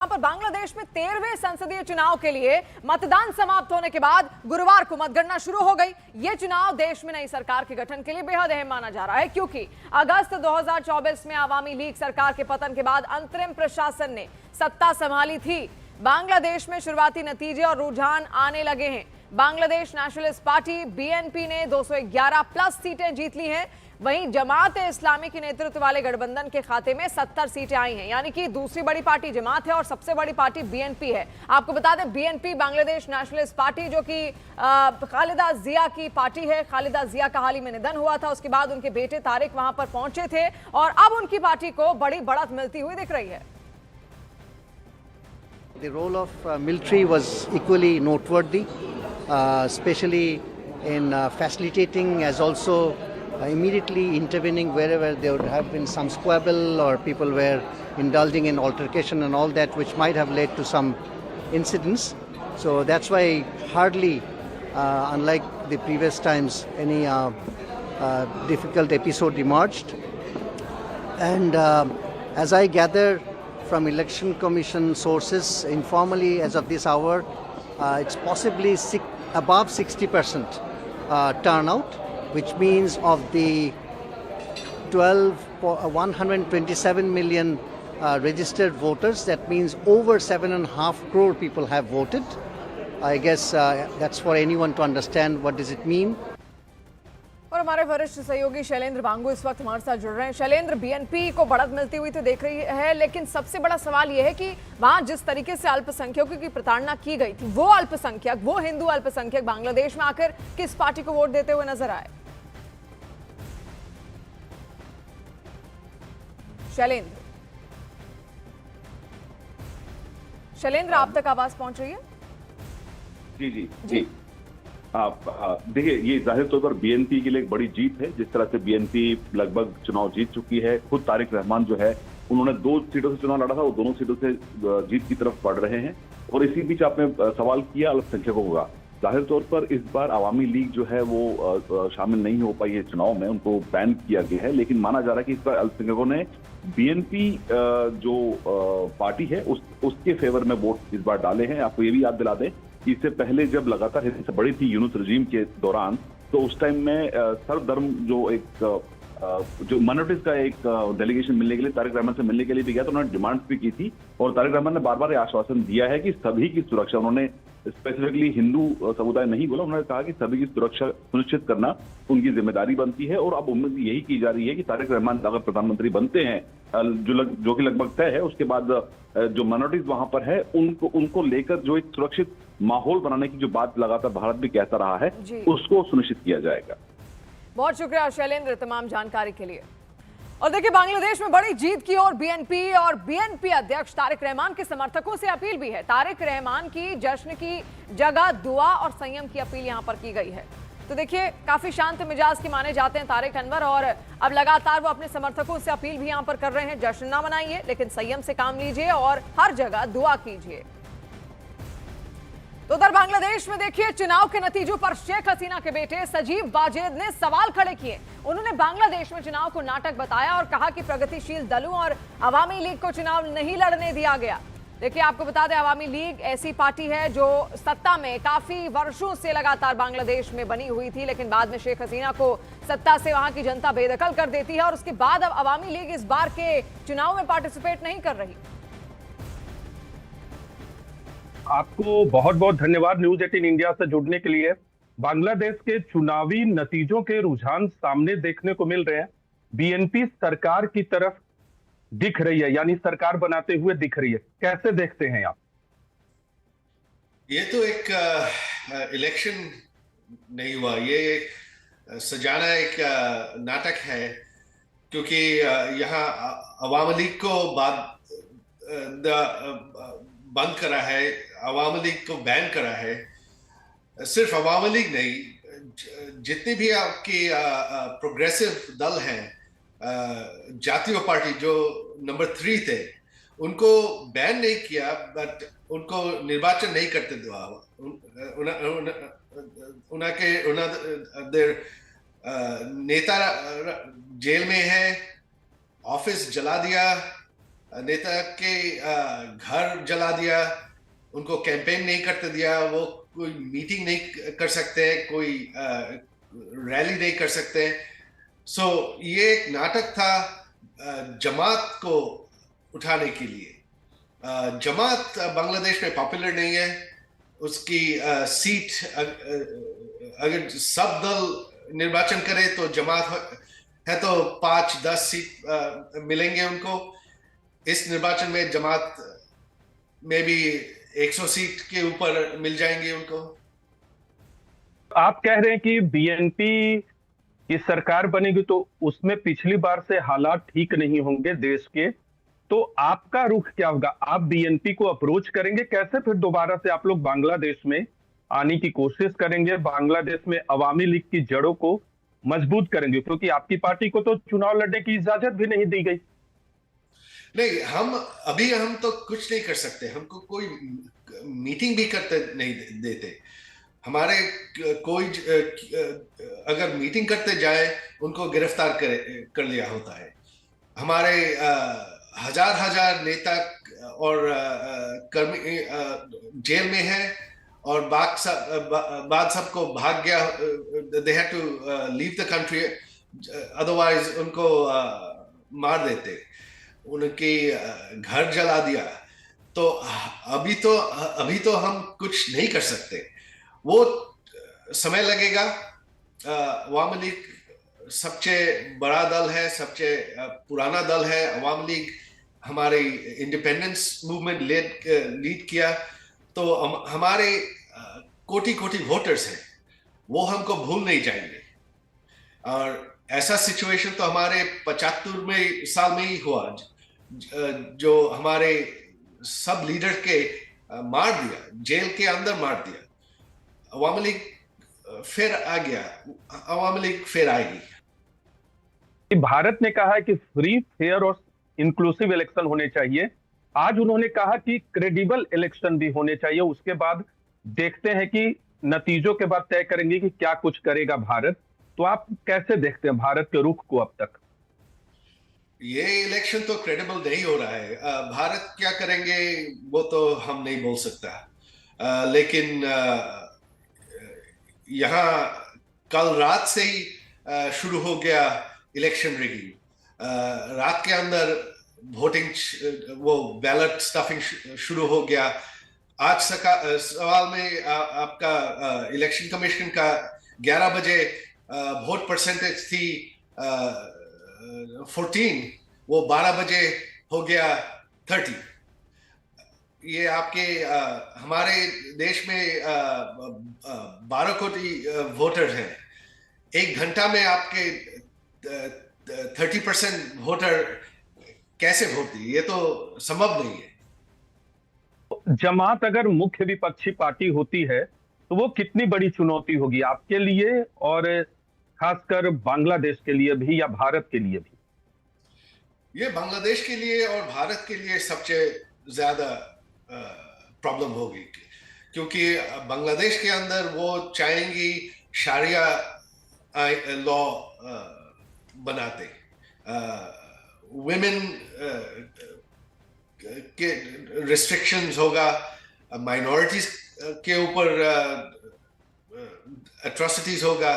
पर बांग्लादेश में 13वें संसदीय चुनाव के लिए मतदान समाप्त होने के बाद गुरुवार को मतगणना शुरू हो गई। यह चुनाव देश में नई सरकार के गठन के लिए बेहद अहम माना जा रहा है, क्योंकि अगस्त 2024 में आवामी लीग सरकार के पतन के बाद अंतरिम प्रशासन ने सत्ता संभाली थी। बांग्लादेश में शुरुआती नतीजे और रुझान आने लगे हैं। बांग्लादेश नेशनलिस्ट पार्टी बीएनपी ने 211 प्लस सीटें जीत ली हैं। वहीं जमात इस्लामी के नेतृत्व वाले गठबंधन के खाते में 70 सीटें आई हैं, यानी कि दूसरी बड़ी पार्टी जमात है और सबसे बड़ी पार्टी बीएनपी है। आपको बता दें, बीएनपी बांग्लादेश नेशनलिस्ट पार्टी, जो कि खालिदा जिया की पार्टी है। खालिदा जिया का हाल ही में निधन हुआ था, उसके बाद उनके बेटे तारिक वहां पर पहुंचे थे और अब उनकी पार्टी को बड़ी बढ़त मिलती हुई दिख रही है। The role of military was equally noteworthy, especially in facilitating as also immediately intervening wherever there would have been some squabble or people were indulging in altercation and all that, which might have led to some incidents. So that's why hardly, unlike the previous times, any difficult episode emerged. And as I gather from Election Commission sources informally as of this hour, it's possibly above 60% turnout, which means of the 127 million registered voters, that means over 7.5 crore people have voted. I guess that's for anyone to understand what does it mean. और हमारे वरिष्ठ सहयोगी शैलेंद्र बांगू इस वक्त हमारे साथ जुड़ रहे हैं। शैलेंद्र, बीएनपी को बढ़त मिलती हुई तो देख रही है, लेकिन सबसे बड़ा सवाल यह है कि वहां जिस तरीके से अल्पसंख्यकों की प्रताड़ना की गई थी, वो अल्पसंख्यक, वो हिंदू अल्पसंख्यक बांग्लादेश में आकर किस पार्टी को वोट देते हुए नजर आए? शैलेंद्र, आप तक आवाज पहुंच रही है? जी। आप देखिए, ये जाहिर तौर पर बीएनपी के लिए एक बड़ी जीत है। जिस तरह से बीएनपी लगभग चुनाव जीत चुकी है। खुद तारिक रहमान जो है, उन्होंने 2 सीटों से चुनाव लड़ा था, वो दोनों सीटों से जीत की तरफ बढ़ रहे हैं। और इसी बीच आपने सवाल किया अल्पसंख्यकों का। जाहिर तौर पर इस बार आवामी लीग जो है वो शामिल नहीं हो पाई है चुनाव में, उनको बैन किया गया है। लेकिन माना जा रहा है कि इस बार अल्पसंख्यकों ने बीएनपी जो पार्टी है उसके फेवर में वोट इस बार डाले हैं। आपको ये भी याद दिला दें, इससे पहले जब लगातार हिंसा बढ़ी थी यूनुस रजीम के दौरान, तो उस टाइम में सर्वधर्म जो माइनॉरिटीज का एक डेलीगेशन मिलने के लिए तारिक रहमान से मिलने के लिए भी गया, तो उन्होंने डिमांड्स भी की थी। और तारिक रहमान ने बार बार आश्वासन दिया है कि सभी की सुरक्षा, उन्होंने स्पेसिफिकली हिंदू समुदाय नहीं बोला, उन्होंने कहा कि सभी की सुरक्षा सुनिश्चित करना उनकी जिम्मेदारी बनती है। और अब उम्मीद यही की जा रही है कि तारिक रहमान अगर प्रधानमंत्री बनते हैं, जो कि लगभग तय है, उसके बाद जो माइनॉरिटीज वहां पर है उनको लेकर जो एक सुरक्षित माहौल बनाने की जो बात लगातार भारत भी कहता रहा है, उसको सुनिश्चित किया जाएगा। बहुत शुक्रिया शैलेंद्र तमाम जानकारी के लिए। और देखिए, बांग्लादेश में बड़ी जीत की और बीएनपी अध्यक्ष तारिक रहमान के समर्थकों से अपील भी है। तारिक रहमान की जश्न की जगह दुआ और संयम की अपील यहां पर की गई है। तो देखिए, काफी शांत मिजाज के माने जाते हैं तारिक अनवर, और अब लगातार वो अपने समर्थकों से अपील भी यहां पर कर रहे हैं, जश्न ना मनाइए, लेकिन संयम से काम लीजिए और हर जगह दुआ कीजिए। तो उधर बांग्लादेश में देखिए, चुनाव के नतीजों पर शेख हसीना के बेटे सजीव वाजेद ने सवाल खड़े किए। उन्होंने बांग्लादेश में चुनाव को नाटक बताया और कहा कि प्रगतिशील दलों और अवामी लीग को चुनाव नहीं लड़ने दिया गया। देखिए, आपको बता दें, अवामी लीग ऐसी पार्टी है जो सत्ता में काफी वर्षों से लगातार बांग्लादेश में बनी हुई थी, लेकिन बाद में शेख हसीना को सत्ता से वहां की जनता बेदखल कर देती है और उसके बाद अब अवामी लीग इस बार के चुनाव में पार्टिसिपेट नहीं कर रही। आपको बहुत बहुत धन्यवाद न्यूज 18 इंडिया से जुड़ने के लिए। बांग्लादेश के चुनावी नतीजों के रुझान सामने देखने को मिल रहे हैं। बीएनपी सरकार की तरफ दिख रही है, यानी सरकार बनाते हुए दिख रही है। कैसे देखते हैं आप? ये तो एक इलेक्शन नहीं हुआ, ये सजाना एक नाटक है, क्योंकि यहाँ अवामी लीग को बंद करा है, अवामी लीग को बैन करा है। सिर्फ अवामी लीग नहीं, जितने भी आपकी प्रोग्रेसिव दल हैं, जातीय पार्टी जो नंबर 3 थे, उनको बैन नहीं किया, बट उनको निर्वाचन नहीं करते दिया। उनके नेता जेल में है, ऑफिस जला दिया, नेता के घर जला दिया, उनको कैंपेन नहीं करते दिया, वो कोई मीटिंग नहीं कर सकते, कोई रैली नहीं कर सकते। सो ये एक नाटक था जमात को उठाने के लिए। जमात बांग्लादेश में पॉपुलर नहीं है। उसकी सीट अगर सब दल निर्वाचन करे तो जमात है तो 5-10 सीट मिलेंगे उनको। इस निर्वाचन में जमात में भी 100 सीट के ऊपर मिल जाएंगे उनको। आप कह रहे हैं कि बीएनपी की सरकार बनेगी तो उसमें पिछली बार से हालात ठीक नहीं होंगे देश के, तो आपका रुख क्या होगा? आप बीएनपी को अप्रोच करेंगे कैसे? फिर दोबारा से आप लोग बांग्लादेश में आने की कोशिश करेंगे, बांग्लादेश में अवामी लीग की जड़ों को मजबूत करेंगे, क्योंकि आपकी पार्टी को तो चुनाव लड़ने की इजाजत भी नहीं दी गई। नहीं, हम तो कुछ नहीं कर सकते। हमको कोई मीटिंग भी करते नहीं देते। हमारे कोई अगर मीटिंग करते जाए उनको गिरफ्तार कर लिया होता है। हमारे हजार नेता और कर्मी जेल में है और बाद सबको भाग गया। They had to leave the country, otherwise उनको मार देते, उनके घर जला दिया। तो अभी तो हम कुछ नहीं कर सकते। वो समय लगेगा। अवामी लीग सबसे बड़ा दल है, सबसे पुराना दल है। अवामी लीग हमारे इंडिपेंडेंस मूवमेंट लीड किया। तो हमारे कोटि वोटर्स हैं, वो हमको भूल नहीं जाएंगे। और ऐसा सिचुएशन तो हमारे 75 साल में ही हुआ, जो हमारे सब लीडर के मार दिया, जेल के अंदर मार दिया। अवामी लीग फिर आ गया, अवामी लीग फिर आएगी। भारत ने कहा है कि फ्री, फेयर और इंक्लूसिव इलेक्शन होने चाहिए। आज उन्होंने कहा कि क्रेडिबल इलेक्शन भी होने चाहिए। उसके बाद देखते हैं कि नतीजों के बाद तय करेंगे कि क्या कुछ करेगा भारत। तो आप कैसे देखते हैं भारत के रुख को अब तक? ये इलेक्शन तो क्रेडिबल नहीं हो रहा है। भारत क्या करेंगे वो तो हम नहीं बोल सकता। लेकिन यहाँ कल रात से ही शुरू हो गया इलेक्शन रिगिंग। रात के अंदर वोटिंग, वो बैलेट स्टफिंग शुरू हो गया। आज सवाल में आपका इलेक्शन कमीशन का 11 बजे वोट परसेंटेज थी 14, वो 12 बजे हो गया 30। ये आपके हमारे देश में 12 कोटी वोटर हैं। 1 घंटा में आपके 30% वोटर कैसे वोट दिए? ये तो संभव नहीं है। जमात अगर मुख्य विपक्षी पार्टी होती है तो वो कितनी बड़ी चुनौती होगी आपके लिए और खासकर बांग्लादेश के लिए भी या भारत के लिए भी? ये बांग्लादेश के लिए और भारत के लिए सबसे ज्यादा प्रॉब्लम होगी, क्योंकि बांग्लादेश के अंदर वो चाहेंगी शारिया लॉ बनाते, वुमेन के रिस्ट्रिक्शंस होगा, माइनॉरिटीज के ऊपर एट्रोसिटीज होगा।